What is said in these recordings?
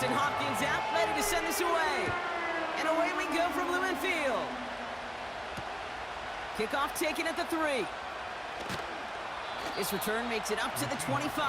Justin Hopkins out, ready to send this away. And away we go from Lumen Field. Kickoff taken at the 3. This return makes it up to the 25.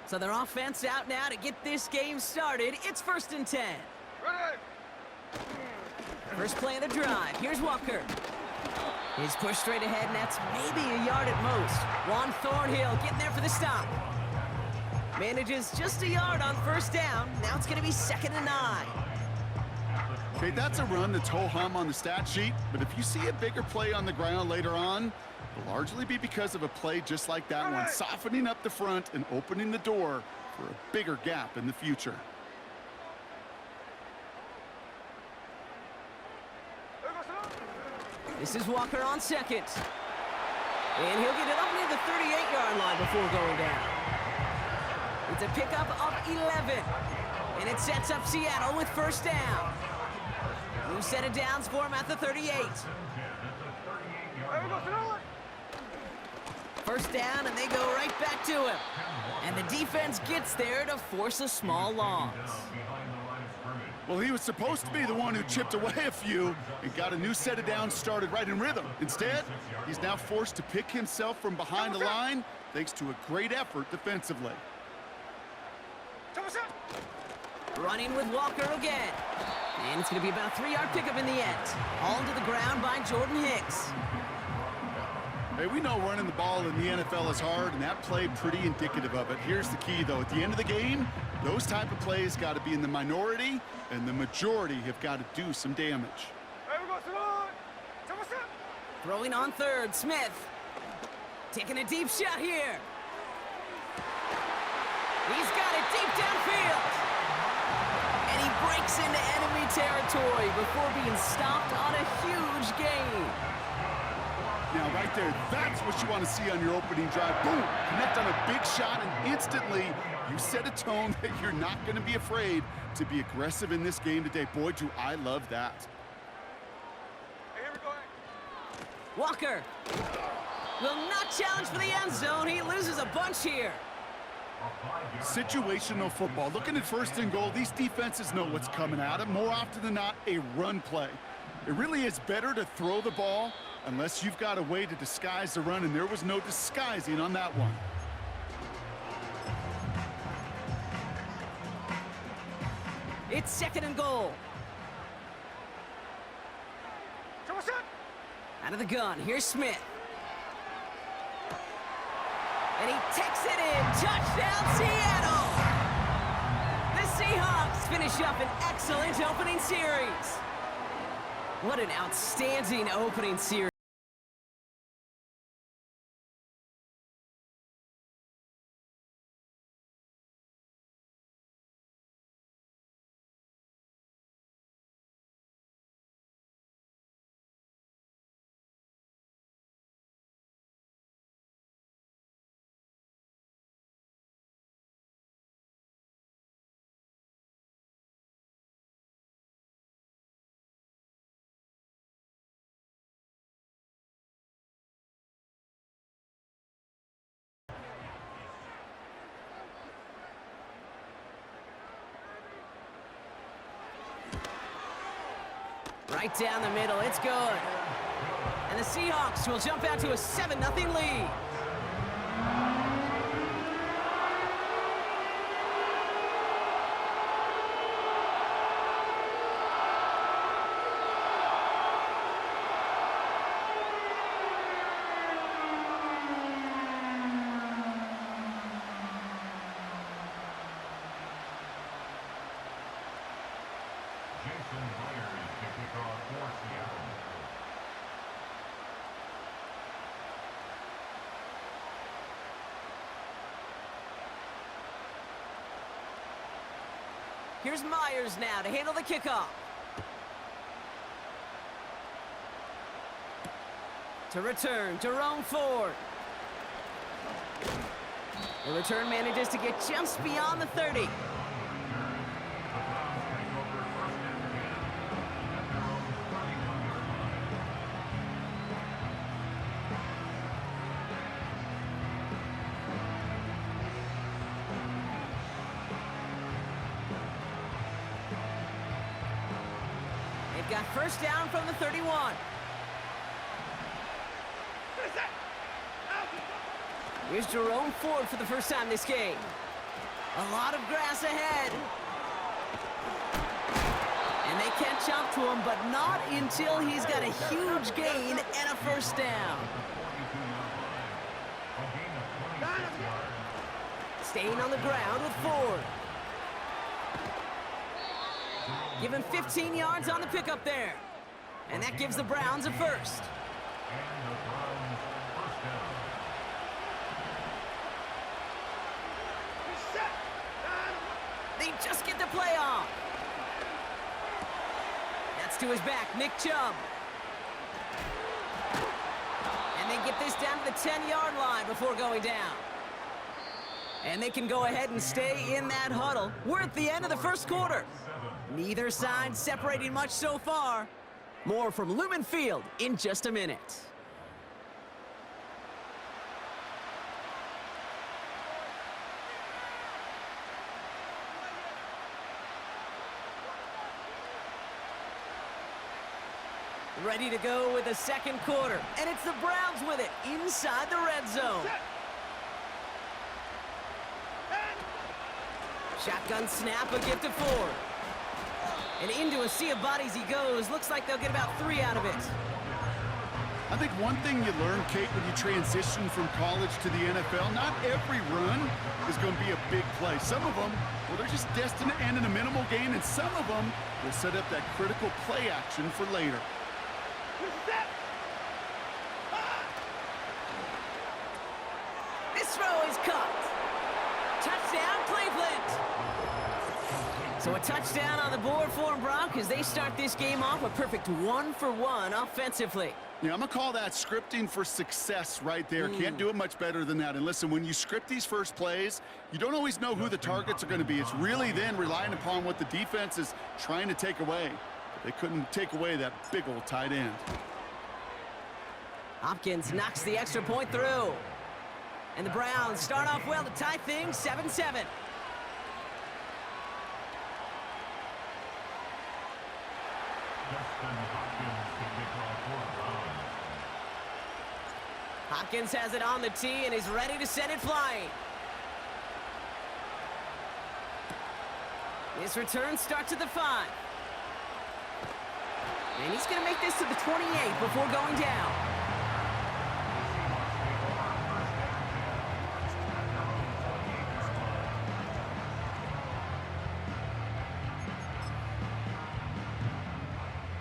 So their offense out now to get this game started. It's 1st and 10. Ready. First play of the drive. Here's Walker. He's pushed straight ahead, and that's maybe a yard at most. Juan Thornhill getting there for the stop. Manages just a yard on 1st down. Now it's going to be 2nd and 9. Okay, that's a run that's ho-hum on the stat sheet, but if you see a bigger play on the ground later on, it'll largely be because of a play just like that one, softening up the front and opening the door for a bigger gap in the future. This is Walker on 2nd. And he'll get it up near the 38-yard line before going down. It's a pickup of 11. And it sets up Seattle with 1st down. New set of downs for him at the 38. 1st down, and they go right back to him. And the defense gets there to force a small loss. Well, he was supposed to be the one who chipped away a few and got a new set of downs started right in rhythm. Instead, he's now forced to pick himself from behind the line thanks to a great effort defensively. Running with Walker again. And it's going to be about a 3-yard pickup in the end. Hauled to the ground by Jordan Hicks. Hey, we know running the ball in the NFL is hard, and that play pretty indicative of it. Here's the key, though. At the end of the game, those type of plays got to be in the minority, and the majority have got to do some damage. Throwing on 3rd, Smith. Taking a deep shot here. He's got it deep downfield. And he breaks into enemy territory before being stopped on a huge gain. Now, right there, that's what you want to see on your opening drive. Boom! Connect on a big shot, and instantly you set a tone that you're not going to be afraid to be aggressive in this game today. Boy, do I love that. Hey, here we go. Walker will not challenge for the end zone. He loses a bunch here. Situational football. Looking at 1st and goal, these defenses know what's coming at them. More often than not, a run play. It really is better to throw the ball unless you've got a way to disguise the run, and there was no disguising on that one. It's 2nd and goal. Out of the gun, here's Smith. And he takes it in. Touchdown, Seattle! The Seahawks finish up an excellent opening series. What an outstanding opening series. Right down the middle, it's good. And the Seahawks will jump out to a 7-0 lead. Here's Myers now to handle the kickoff. To return, Jerome Ford. The return manages to get just beyond the 30. got first down from the 31. Here's Jerome Ford for the first time this game. A lot of grass ahead. And they catch up to him, but not until he's got a huge gain and a first down. Staying on the ground with Ford. Give him 15 yards on the pickup there. And that gives the Browns a first. They just get the play off. That's to his back, Nick Chubb. And they get this down to the 10-yard line before going down. And they can go ahead and stay in that huddle. We're at the end of the first quarter. Neither side separating much so far. More from Lumen Field in just a minute. Ready to go with the second quarter. And it's the Browns with it inside the red zone. Shotgun snap, a gift to Ford. And into a sea of bodies he goes. Looks like they'll get about 3 out of it. I think one thing you learn, Kate, when you transition from college to the NFL, not every run is going to be a big play. Some of them, well, they're just destined to end in a minimal gain, and some of them will set up that critical play action for later. This throw is caught. Touchdown, Cleveland. So a touchdown on the board for them, Brock, as they start this game off a perfect 1-for-1 offensively. Yeah, I'm going to call that scripting for success right there. Can't do it much better than that. And listen, when you script these first plays, you don't always know who the targets are going to be. It's really then relying upon what the defense is trying to take away. But they couldn't take away that big old tight end. Hopkins knocks the extra point through. And the Browns start off well to tie things 7-7. Hopkins has it on the tee and is ready to send it flying. His return starts at the 5. And he's going to make this to the 28 before going down.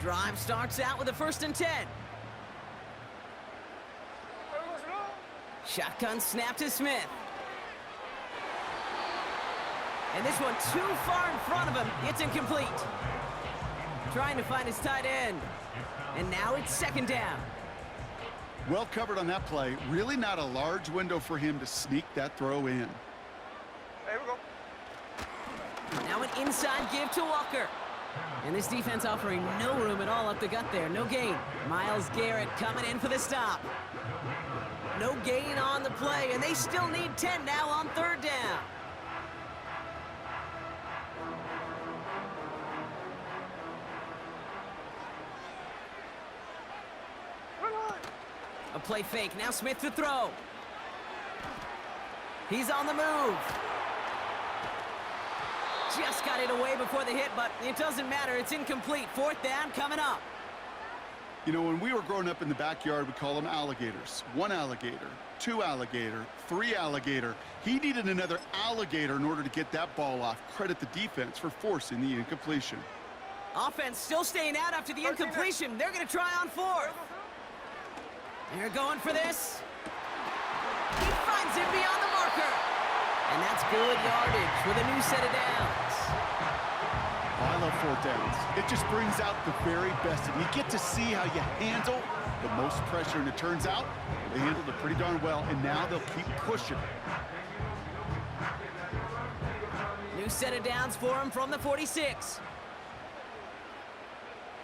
Drive starts out with a 1st and 10. Shotgun snap to Smith. And this one too far in front of him. It's incomplete. Trying to find his tight end. And now it's 2nd down. Well covered on that play. Really not a large window for him to sneak that throw in. Here we go. Now an inside give to Walker. And this defense offering no room at all up the gut there. No gain. Myles Garrett coming in for the stop. No gain on the play, and they still need 10 now on 3rd down. A play fake. Now Smith to throw. He's on the move. Just got it away before the hit, but it doesn't matter. It's incomplete. 4th down coming up. You know, when we were growing up in the backyard, we call them alligators. 1 alligator, 2 alligator, 3 alligator. He needed another alligator in order to get that ball off. Credit the defense for forcing the incompletion. Offense still staying out after the incompletion. They're going to try on 4th. They're going for this. He finds him beyond the marker. And that's good yardage with a new set of downs. Oh, I love 4th downs. It just brings out the very best. And you get to see how you handle the most pressure. And it turns out they handled it pretty darn well. And now they'll keep pushing. New set of downs for him from the 46.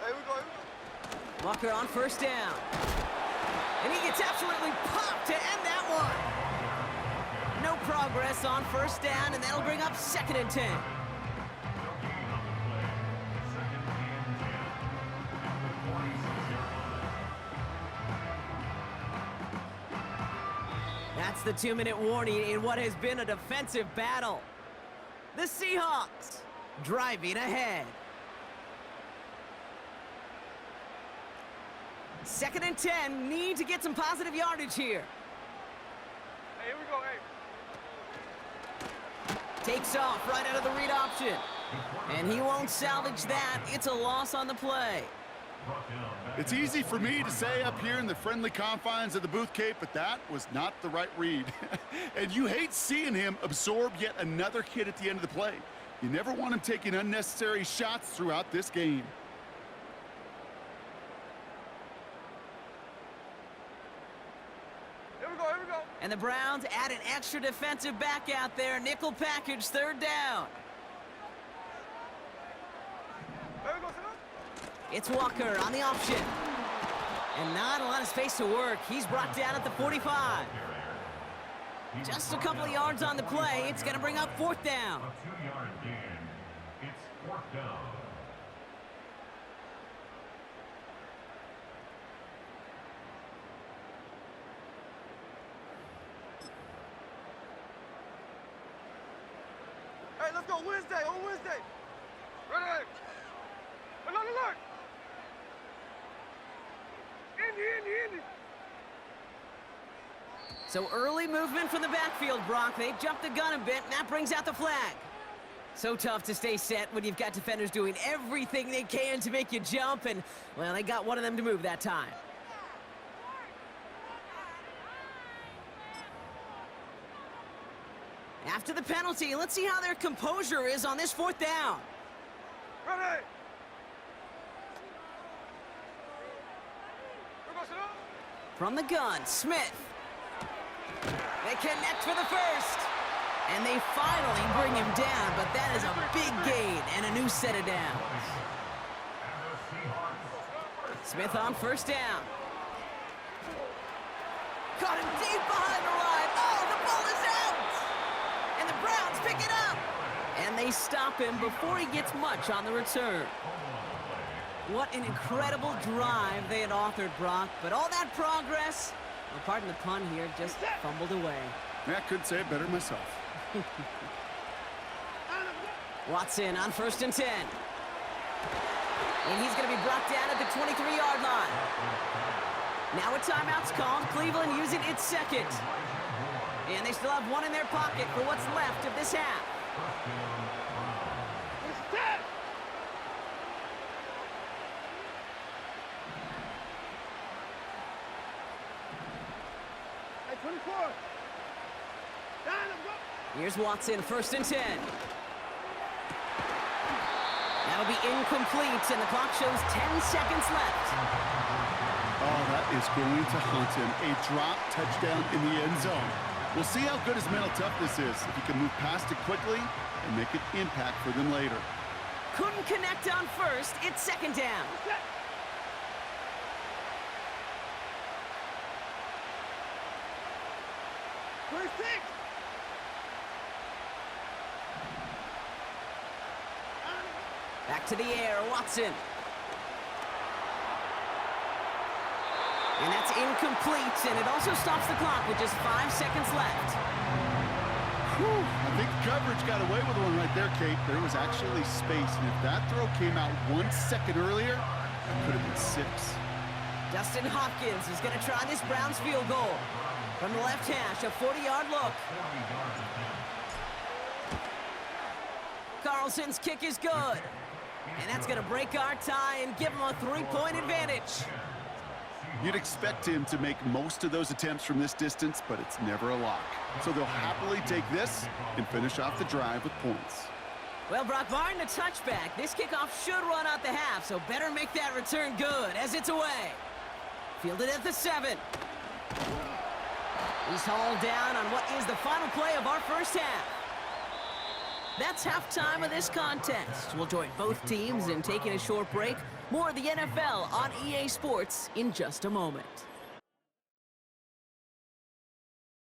Here we go. Walker on 1st down. And he gets absolutely popped to end that one. No progress on 1st down, and that'll bring up 2nd and 10. the 2-minute warning in what has been a defensive battle. The Seahawks driving ahead. 2nd and 10, need to get some positive yardage here. Hey, here we go, hey. Takes off right out of the read option. And he won't salvage that. It's a loss on the play. It's easy for me to say up here in the friendly confines of the booth, Kate, but that was not the right read. And you hate seeing him absorb yet another hit at the end of the play. You never want him taking unnecessary shots throughout this game. Here we go, here we go. And the Browns add an extra defensive back out there. Nickel package, 3rd down. Here we go, sit up. It's Walker on the option. And not a lot of space to work. He's brought down at the 45. Just a couple of yards on the play. It's going to bring up 4th down. A 2-yard gain. It's 4th down. Hey, let's go Wednesday, on Wednesday. Ready? Alert. Indy. So early movement from the backfield, Brock. They jumped the gun a bit, and that brings out the flag. So tough to stay set when you've got defenders doing everything they can to make you jump, and, well, they got one of them to move that time. After the penalty, let's see how their composure is on this 4th down. Ready? Here we go, sit up. From the gun, Smith. They connect for the first. And they finally bring him down, but that is a big gain and a new set of downs. Smith on 1st down. Caught him deep behind the line. Oh, the ball is out! And the Browns pick it up. And they stop him before he gets much on the return. What an incredible drive they had authored, Brock. But all that progress, well, pardon the pun here, just fumbled away. I couldn't say it better myself. Watson on 1st and 10. And he's going to be brought down at the 23-yard line. Now a timeout's called. Cleveland using its 2nd. And they still have one in their pocket for what's left of this half. Hey, 24. Here's Watson, 1st and 10. That'll be incomplete, and the clock shows 10 seconds left. Oh, that is going to haunt him. A drop touchdown in the end zone. We'll see how good his mental toughness is, if he can move past it quickly and make an impact for them later. Couldn't connect on 1st. It's 2nd down. Back to the air, Watson. And that's incomplete, and it also stops the clock with just 5 seconds left. Whew, I think coverage got away with one right there, Kate. There was actually space, and if that throw came out 1 second earlier, it could have been 6. Dustin Hopkins is going to try this Browns field goal. From the left hash, a 40-yard look. Carlson's kick is good. And that's going to break our tie and give him a 3-point advantage. You'd expect him to make most of those attempts from this distance, but it's never a lock. So they'll happily take this and finish off the drive with points. Well, Brock, barring the touchback, this kickoff should run out the half, so better make that return good as it's away. Fielded at the 7. He's hauled down on what is the final play of our first half. That's halftime of this contest. We'll join both teams in taking a short break. More of the NFL on EA Sports in just a moment.